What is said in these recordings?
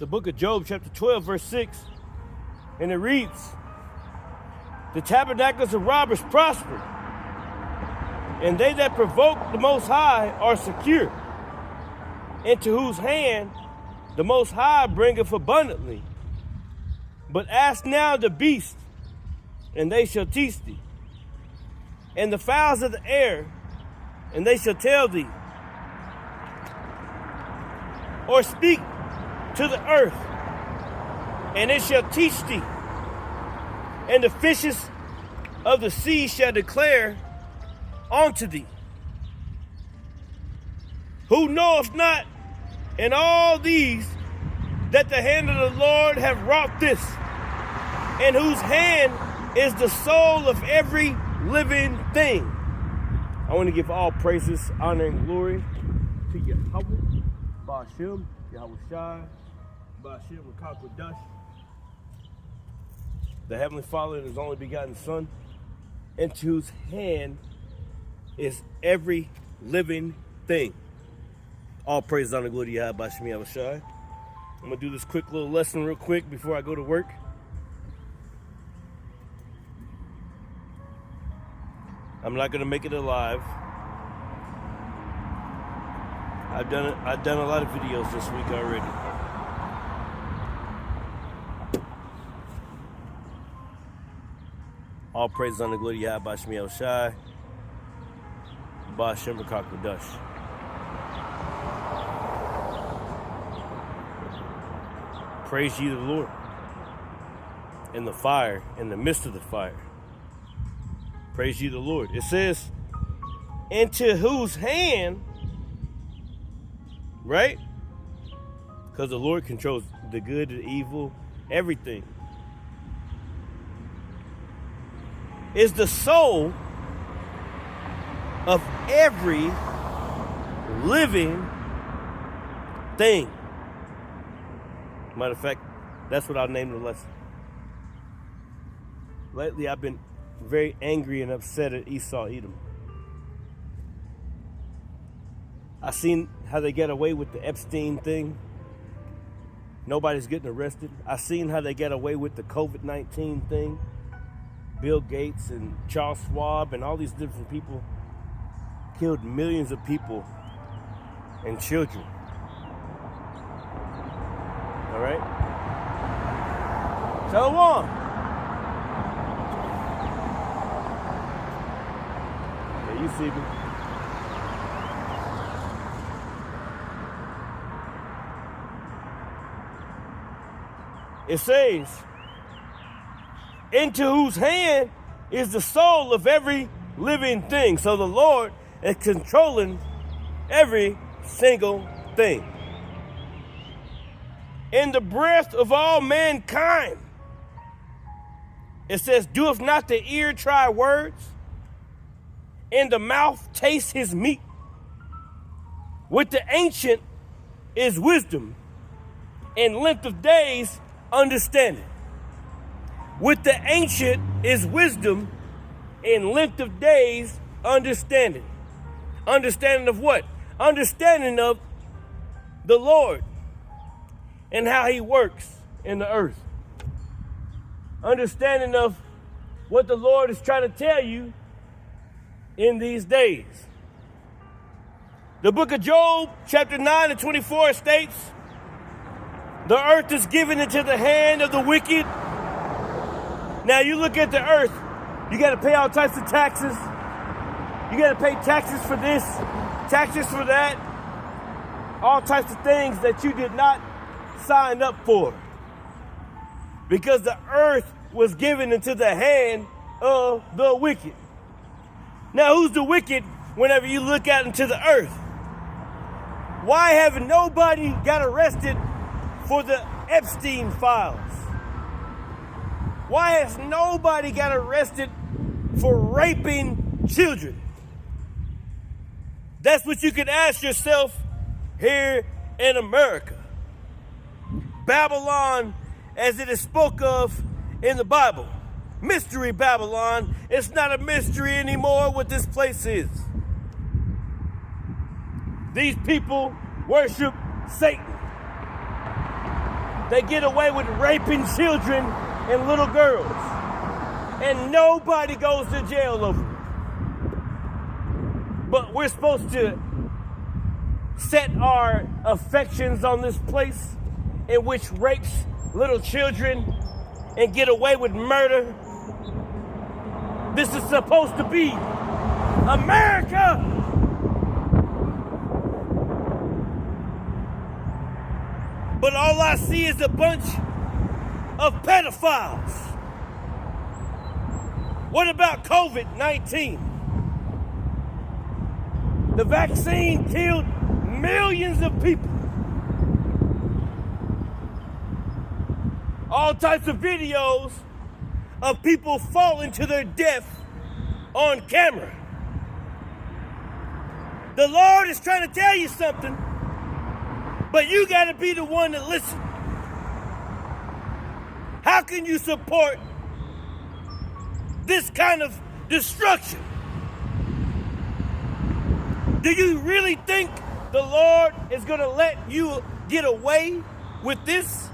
the book of Job, chapter 12, verse 6, and it reads, "The tabernacles of robbers prosper, and they that provoke the Most High are secure, into whose hand the Most High bringeth abundantly. But ask now the beasts, and they shall teach thee, and the fowls of the air, and they shall tell thee. Or speak to the earth, and it shall teach thee, and the fishes of the sea shall declare unto thee. Who knoweth not in all these that the hand of the Lord have wrought this, and whose hand is the soul of every living thing?" I want to give all praises, honor, and glory to Yahweh, Ba'ashem, Yahweh Shai, Ba'ashem, Rakakwadash, the Heavenly Father and His only begotten Son, into whose hand is every living thing. All praise, honor, glory to Yahweh, Ba'ashem, Yahweh Shai. I'm going to do this quick little lesson real quick before I go to work. I'm not going to make it alive. I've done a lot of videos this week already. All praise on the glory of Yahweh, Ba'ashem, Yahweh Shai, Ba'ashem, Rakakwadash. Praise ye the Lord in the fire, in the midst of the fire. Praise ye the Lord. It says, into whose hand, right? Because the Lord controls the good, the evil, everything. Is the soul of every living thing. Matter of fact, that's what I'll name the lesson. Lately, I've been very angry and upset at Esau, Edom. I seen how they get away with the Epstein thing. Nobody's getting arrested. I seen how they get away with the COVID-19 thing. Bill Gates and Charles Schwab and all these different people killed millions of people and children. All right? Shalom. Yeah, you see me. It says, into whose hand is the soul of every living thing. So the Lord is controlling every single thing. In the breath of all mankind, it says, doeth not the ear try words, and the mouth taste his meat. With the ancient is wisdom, and length of days understanding. With the ancient is wisdom, and length of days understanding. Understanding of what? Understanding of the Lord and how he works in the earth. Understanding of what the Lord is trying to tell you in these days. The book of Job, chapter 9 and 24 states, the earth is given into the hand of the wicked. Now you look at the earth, you got to pay all types of taxes. You got to pay taxes for this, taxes for that, all types of things that you did not sign up for. Because the earth was given into the hand of the wicked. Now who's the wicked whenever you look out into the earth? Why haven't nobody got arrested for the Epstein files? Why has nobody got arrested for raping children? That's what you can ask yourself here in America. Babylon, as it is spoke of in the Bible, Mystery Babylon, it's not a mystery anymore what this place is. These people worship Satan. They get away with raping children and little girls. And nobody goes to jail over it. But we're supposed to set our affections on this place in which rapes little children and get away with murder. This is supposed to be America. But all I see is a bunch of pedophiles. What about COVID-19? The vaccine killed millions of people. All types of videos of people falling to their death on camera. The Lord is trying to tell you something, but you got to be the one to listen. How can you support this kind of destruction? Do you really think the Lord is going to let you get away with this?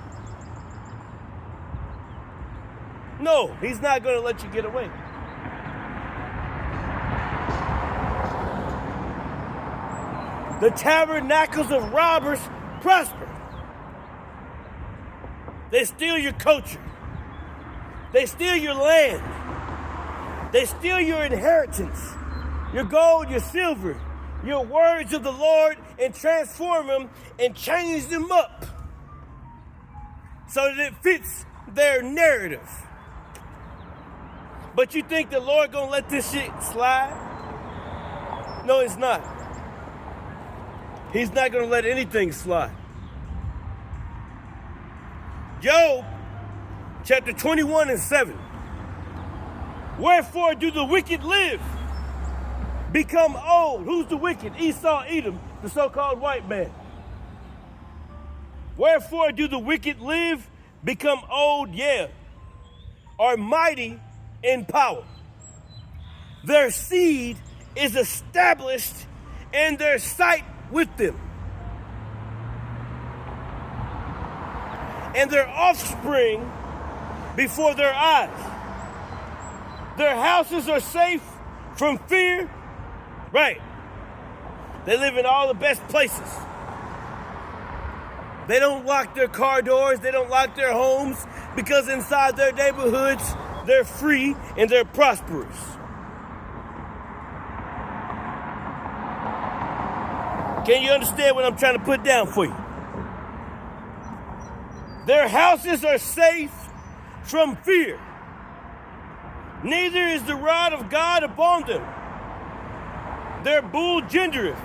No, He's not going to let you get away. The tabernacles of robbers prosper. They steal your culture. They steal your land. They steal your inheritance, your gold, your silver, your words of the Lord, and transform them and change them up so that it fits their narrative. But you think the Lord gonna let this shit slide? No, He's not. He's not gonna let anything slide. Job, chapter 21 and 7. Wherefore do the wicked live, become old? Who's the wicked? Esau, Edom, the so-called white man. Wherefore do the wicked live, become old, are mighty in power. Their seed is established and their sight with them. And their offspring before their eyes. Their houses are safe from fear. Right. They live in all the best places. They don't lock their car doors. They don't lock their homes because inside their neighborhoods, they're free and they're prosperous. Can you understand what I'm trying to put down for you? Their houses are safe from fear. Neither is the rod of God upon them. Their bull gendereth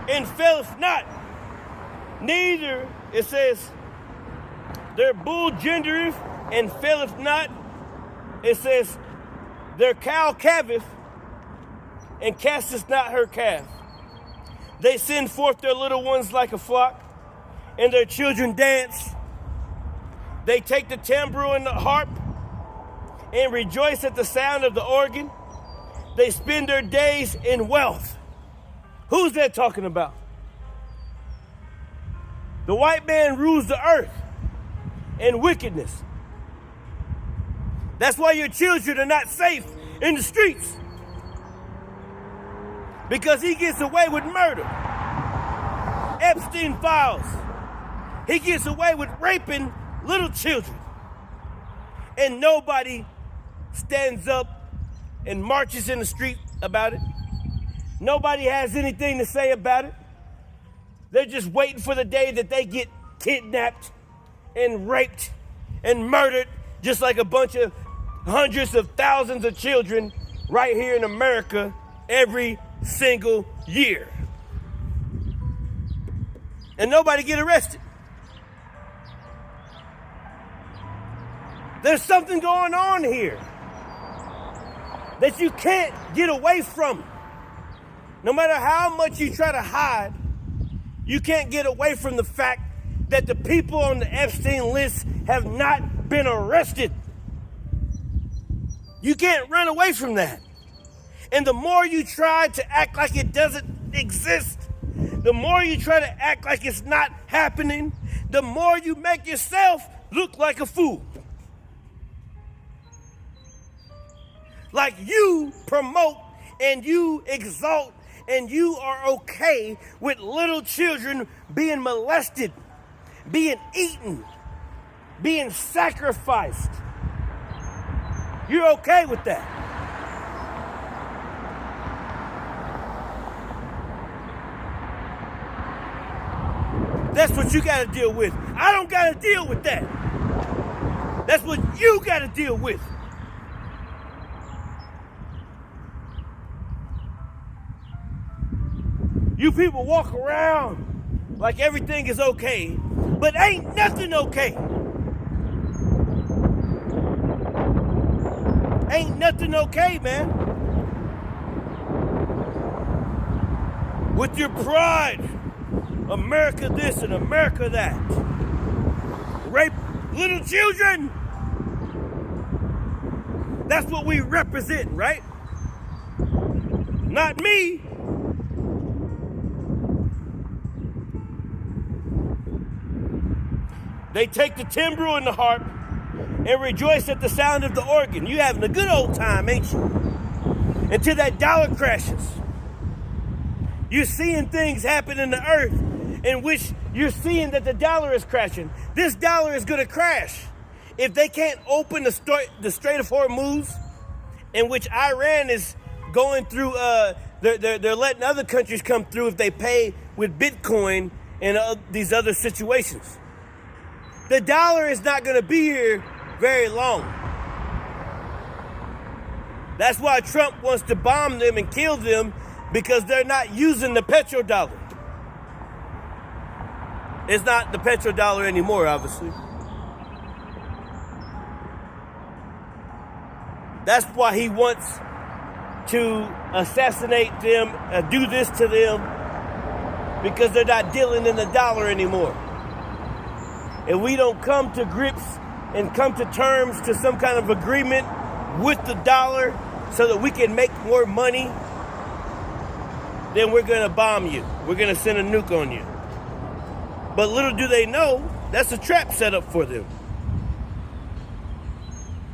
and faileth not. Neither, it says, their bull gendereth and faileth not. It says, their cow calveth and casteth not her calf. They send forth their little ones like a flock, and their children dance. They take the timbrel and the harp and rejoice at the sound of the organ. They spend their days in wealth. Who's that talking about? The white man rules the earth in wickedness. That's why your children are not safe in the streets. Because he gets away with murder. Epstein files. He gets away with raping little children. And nobody stands up and marches in the street about it. Nobody has anything to say about it. They're just waiting for the day that they get kidnapped and raped and murdered, just like a bunch of hundreds of thousands of children right here in America every single year. And nobody get arrested. There's something going on here that you can't get away from. No matter how much you try to hide, you can't get away from the fact that the people on the Epstein list have not been arrested. You can't run away from that. And the more you try to act like it doesn't exist, the more you try to act like it's not happening, the more you make yourself look like a fool. Like you promote and you exalt and you are okay with little children being molested, being eaten, being sacrificed. You're okay with that. That's what you got to deal with. I don't got to deal with that. That's what you got to deal with. You people walk around like everything is okay, but ain't nothing okay. Ain't nothing okay, man. With your pride, America this and America that. Rape little children. That's what we represent, right? Not me. They take the timbrel and the harp and rejoice at the sound of the organ. You having a good old time, ain't you? Until that dollar crashes. You're seeing things happen in the earth in which you're seeing that the dollar is crashing. This dollar is going to crash. If they can't open the Strait of Hormuz, in which Iran is going through, they're letting other countries come through if they pay with Bitcoin and these other situations. The dollar is not going to be here very long. That's why Trump wants to bomb them and kill them, because they're not using the petrodollar. It's not the petrodollar anymore, obviously. That's why he wants to assassinate them, do this to them, because they're not dealing in the dollar anymore. If we don't come to grips and come to terms to some kind of agreement with the dollar so that we can make more money, then we're going to bomb you. We're going to send a nuke on you. But little do they know, that's a trap set up for them.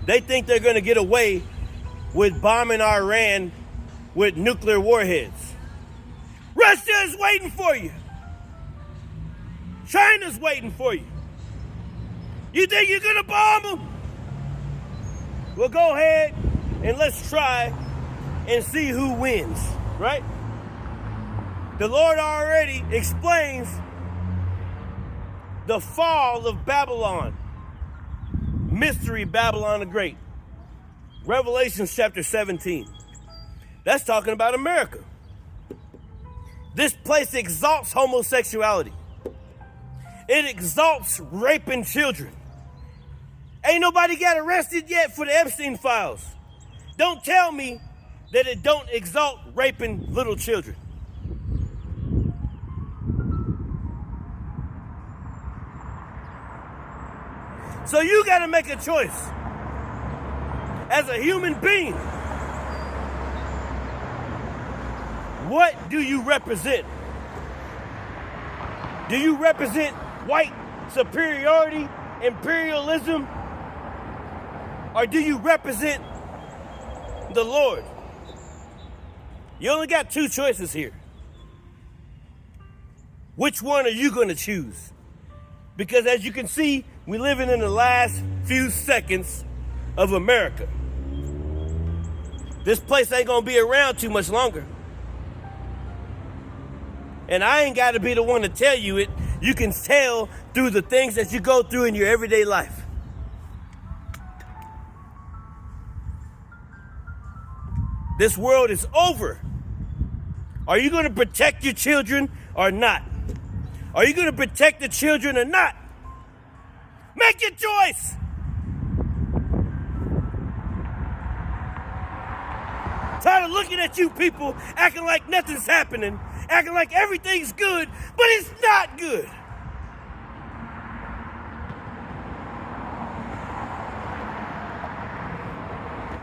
They think they're going to get away with bombing Iran with nuclear warheads. Russia is waiting for you. China's waiting for you. You think you're going to bomb them? Well, go ahead and let's try and see who wins, right? The Lord already explains the fall of Babylon. Mystery Babylon the Great. Revelation chapter 17. That's talking about America. This place exalts homosexuality. It exalts raping children. Ain't nobody got arrested yet for the Epstein files. Don't tell me that it don't exalt raping little children. So you got to make a choice as a human being. What do you represent? Do you represent white superiority, imperialism? Or do you represent the Lord? You only got two choices here. Which one are you going to choose? Because as you can see, we're living in the last few seconds of America. This place ain't going to be around too much longer. And I ain't got to be the one to tell you it. You can tell through the things that you go through in your everyday life. This world is over. Are you going to protect your children or not? Are you going to protect the children or not? Make your choice. Tired of looking at you people acting like nothing's happening, acting like everything's good, but it's not good.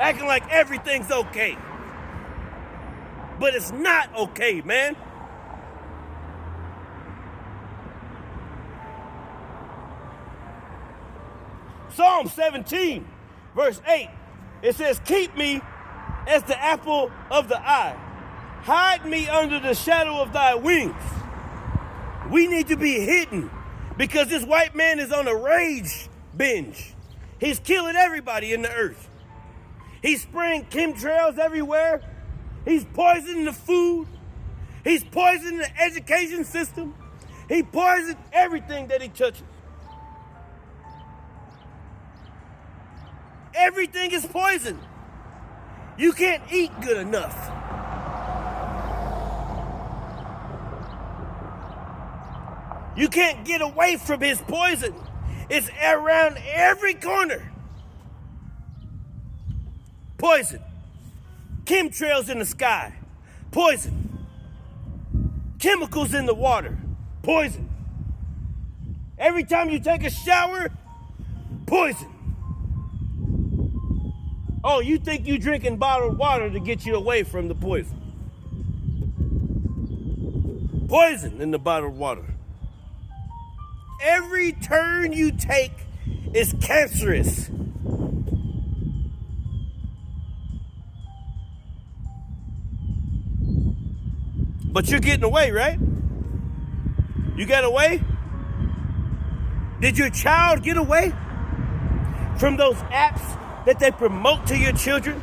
Acting like everything's okay, but it's not okay, man. Psalm 17, verse 8, it says, keep me as the apple of the eye. Hide me under the shadow of thy wings. We need to be hidden because this white man is on a rage binge. He's killing everybody in the earth. He's spraying chemtrails everywhere. He's poisoning the food. He's poisoning the education system. He poisons everything that he touches. Everything is poison. You can't eat good enough. You can't get away from his poison. It's around every corner. Poison. Chemtrails in the sky. Poison. Chemicals in the water. Poison. Every time you take a shower, poison. Oh, you think you drinking bottled water to get you away from the poison. Poison in the bottled water. Every turn you take is cancerous. But you're getting away, right? You got away? Did your child get away from those apps that they promote to your children?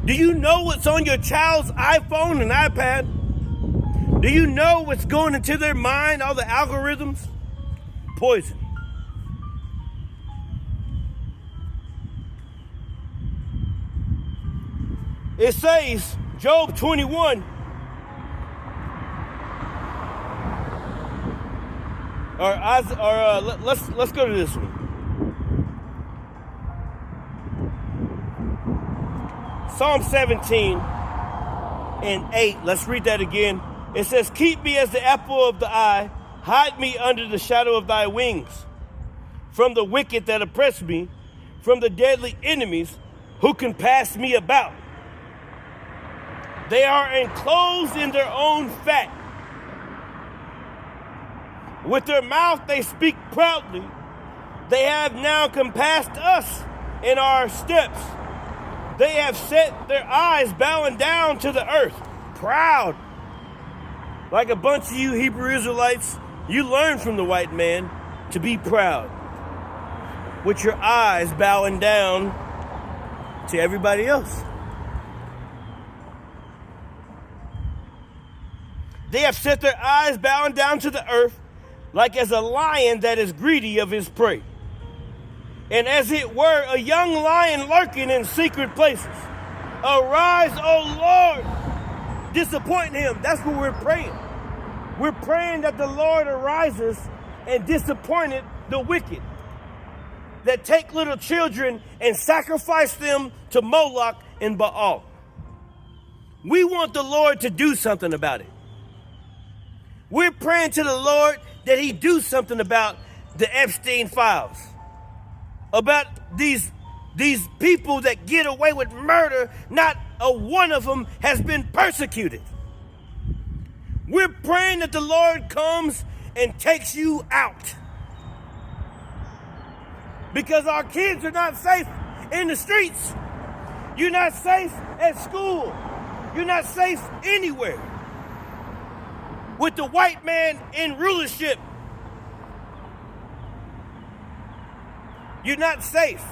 Do you know what's on your child's iPhone and iPad? Do you know what's going into their mind, all the algorithms? Poison. It says, Job 21, let's go to this one. Psalm 17 and 8, let's read that again. It says, keep me as the apple of the eye, hide me under the shadow of thy wings, from the wicked that oppress me, from the deadly enemies who compass me about. They are enclosed in their own fat. With their mouth they speak proudly. They have now compassed us in our steps. They have set their eyes bowing down to the earth, proud. Like a bunch of you Hebrew Israelites, you learned from the white man to be proud. With your eyes bowing down to everybody else. They have set their eyes bowing down to the earth, like as a lion that is greedy of his prey. And as it were, a young lion lurking in secret places. Arise, O Lord, disappoint him. That's what we're praying. We're praying that the Lord arises and disappointed the wicked that take little children and sacrifice them to Moloch and Baal. We want the Lord to do something about it. We're praying to the Lord that he do something about the Epstein files. About these people that get away with murder, not a one of them has been persecuted. We're praying that the Lord comes and takes you out. Because our kids are not safe in the streets. You're not safe at school. You're not safe anywhere. With the white man in rulership, you're not safe.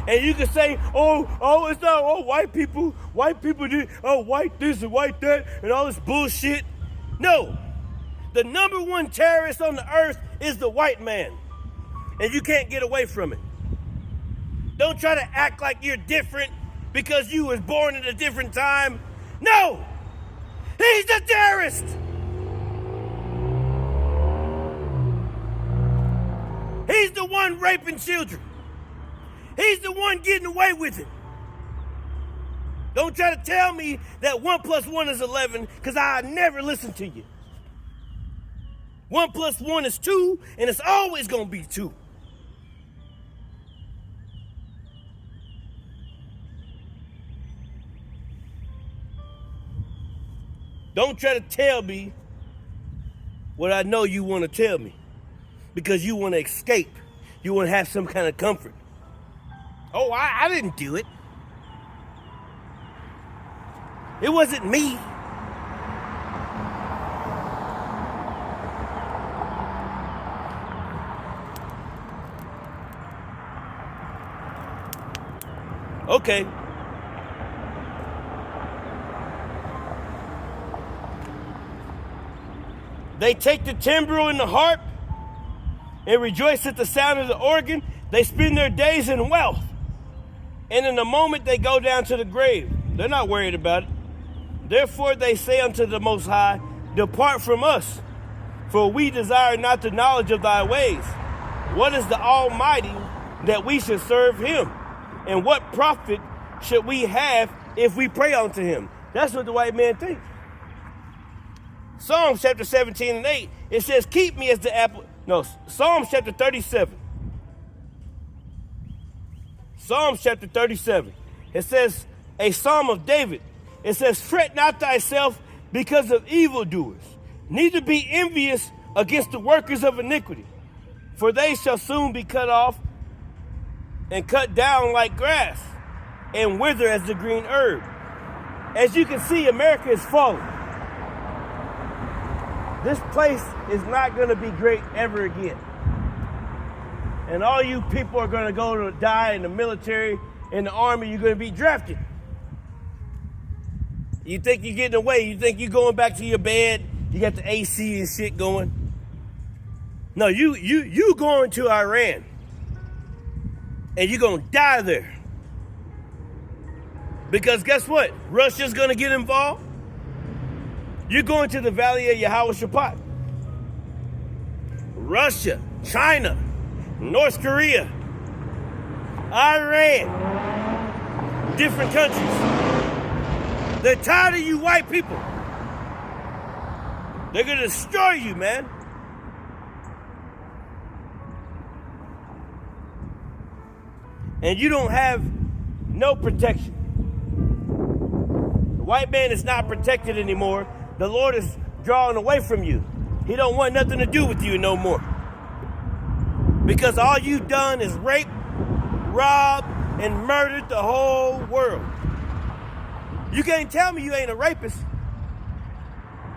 And you can say, oh, it's not, white people do, white this and white that, and all this bullshit. No. The number one terrorist on the earth is the white man. And you can't get away from it. Don't try to act like you're different because you was born at a different time. No! He's the terrorist! He's the one raping children. He's the one getting away with it. Don't try to tell me that 1 + 1 is 11, because I never listen to you. 1 + 1 is 2, and it's always going to be 2. Don't try to tell me what I know you want to tell me. Because you want to escape. You want to have some kind of comfort. Oh, I didn't do it. It wasn't me. Okay. They take the timbrel and the harp and rejoice at the sound of the organ. They spend their days in wealth. And in a moment they go down to the grave. They're not worried about it. Therefore they say unto the Most High, depart from us, for we desire not the knowledge of thy ways. What is the Almighty that we should serve him? And what profit should we have if we pray unto him? That's what the white man thinks. Psalms chapter 17 and 8, it says, keep me as the apple. No, Psalms chapter 37. Psalms chapter 37. It says, a psalm of David. It says, fret not thyself because of evildoers, neither be envious against the workers of iniquity, for they shall soon be cut off and cut down like grass and wither as the green herb. As you can see, America is falling. This place is not going to be great ever again. And all you people are going to go to die in the military, in the army. You're going to be drafted. You think you're getting away. You think you're going back to your bed. You got the AC and shit going. No, you going to Iran. And you're going to die there. Because guess what? Russia's going to get involved. You're going to the Valley of Yehoshaphat. Russia, China, North Korea, Iran, different countries. They're tired of you white people. They're going to destroy you, man. And you don't have no protection. The white man is not protected anymore. The Lord is drawing away from you. He don't want nothing to do with you no more. Because all you've done is rape, rob, and murdered the whole world. You can't tell me you ain't a rapist.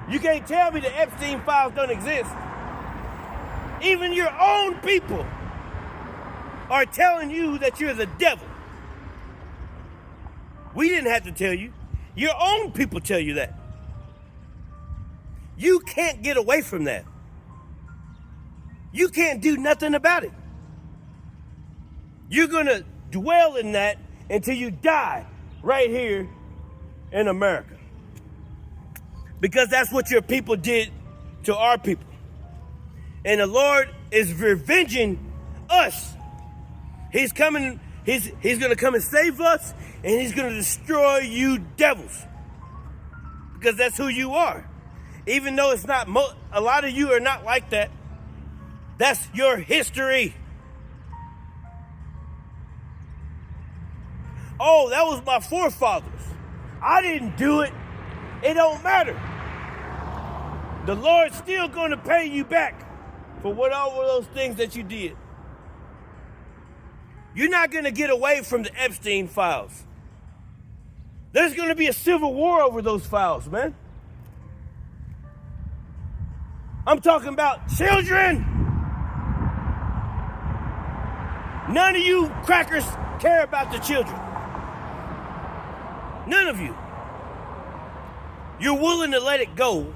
You can't tell me the Epstein files don't exist. Even your own people are telling you that you're the devil. We didn't have to tell you. Your own people tell you that. You can't get away from that. You can't do nothing about it. You're going to dwell in that until you die right here in America. Because that's what your people did to our people. And the Lord is revenging us. He's coming, he's going to come and save us, and he's going to destroy you devils. Because that's who you are. Even though it's not, a lot of you are not like that. That's your history. Oh, that was my forefathers. I didn't do it. It don't matter. The Lord's still going to pay you back for all of those things that you did. You're not going to get away from the Epstein files. There's going to be a civil war over those files, man. I'm talking about children. None of you crackers care about the children. None of you. You're willing to let it go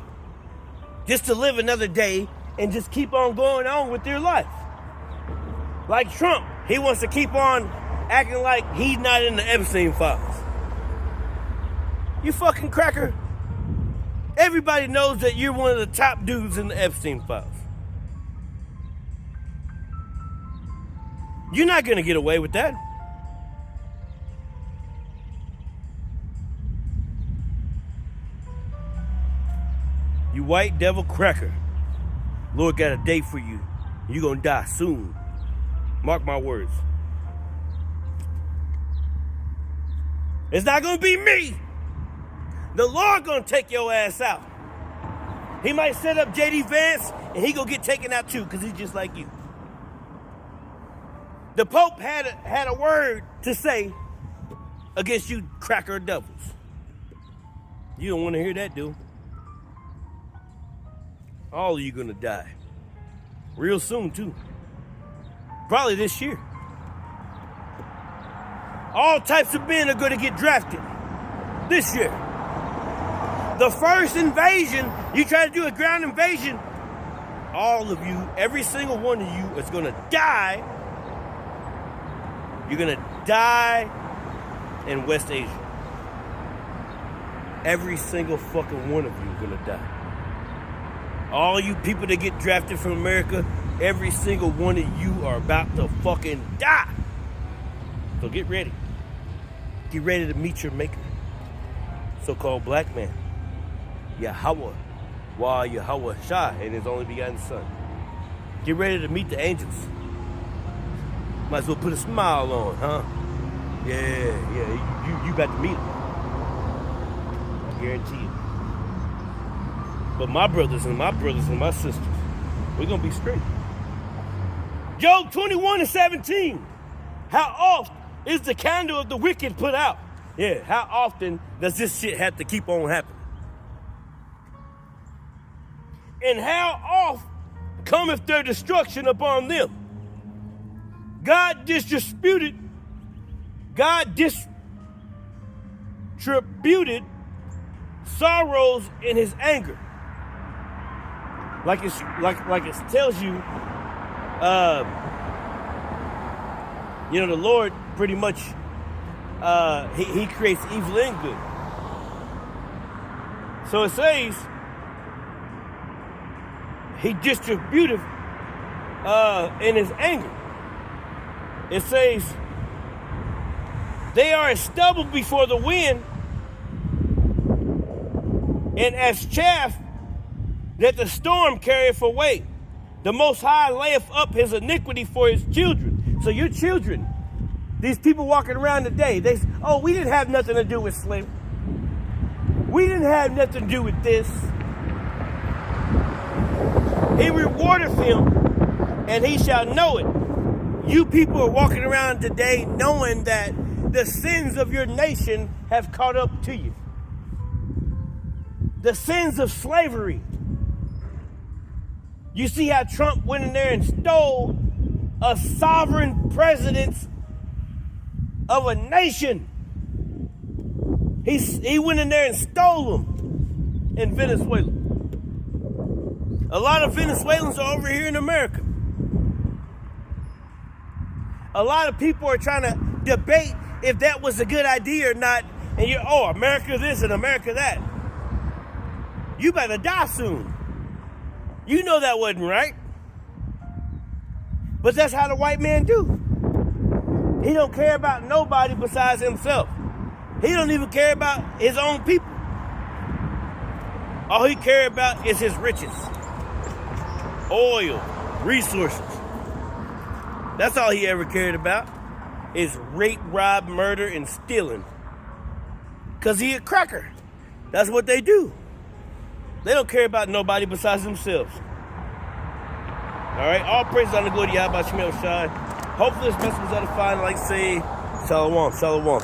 just to live another day and just keep on going on with your life. Like Trump, he wants to keep on acting like he's not in the Epstein files. You fucking cracker. Everybody knows that you're one of the top dudes in the Epstein files. You're not going to get away with that. You white devil cracker. Lord got a date for you. You're going to die soon. Mark my words. It's not going to be me. The Lord going to take your ass out. He might set up J.D. Vance, and he gonna get taken out too, because he's just like you. The Pope had a word to say against you cracker devils. You don't want to hear that, dude. All of you gonna die. Real soon, too. Probably this year. All types of men are gonna get drafted this year. The first invasion, you try to do a ground invasion, all of you, every single one of you is gonna die. You're gonna die in West Asia. Every single fucking one of you is gonna die. All you people that get drafted from America, every single one of you are about to fucking die. So get ready. Get ready to meet your maker. So-called black man. Yahweh. Yahweh Shah and his only begotten son. Get ready to meet the angels. Might as well put a smile on, huh? Yeah, you about to meet them. I guarantee it. But my brothers and my sisters, we're gonna be straight. Job 21:17. How oft is the candle of the wicked put out? Yeah, how often does this shit have to keep on happening? And how oft cometh their destruction upon them? God distributed sorrows in his anger. Like it tells you, the Lord pretty much he creates evil and good. So it says he distributed in his anger. It says they are as stubble before the wind, and as chaff that the storm carrieth away. The Most High layeth up his iniquity for his children. So your children, these people walking around today, they say, oh, we didn't have nothing to do with slavery. We didn't have nothing to do with this. He rewarded him, and he shall know it. You people are walking around today knowing that the sins of your nation have caught up to you. The sins of slavery. You see how Trump went in there and stole a sovereign president of a nation. He went in there and stole them in Venezuela. A lot of Venezuelans are over here in America. A lot of people are trying to debate if that was a good idea or not. And you're, oh, America this and America that. You better die soon. You know that wasn't right. But that's how the white man do. He don't care about nobody besides himself. He don't even care about his own people. All he cares about is his riches. Oil, resources. That's all he ever cared about, is rape, rob, murder, and stealing. Because he a cracker. That's what they do. They don't care about nobody besides themselves. All right, all praise on the good. Yahweh Shemel Shai. Hopefully this message was edifying. Like say, Shalom, Shalom.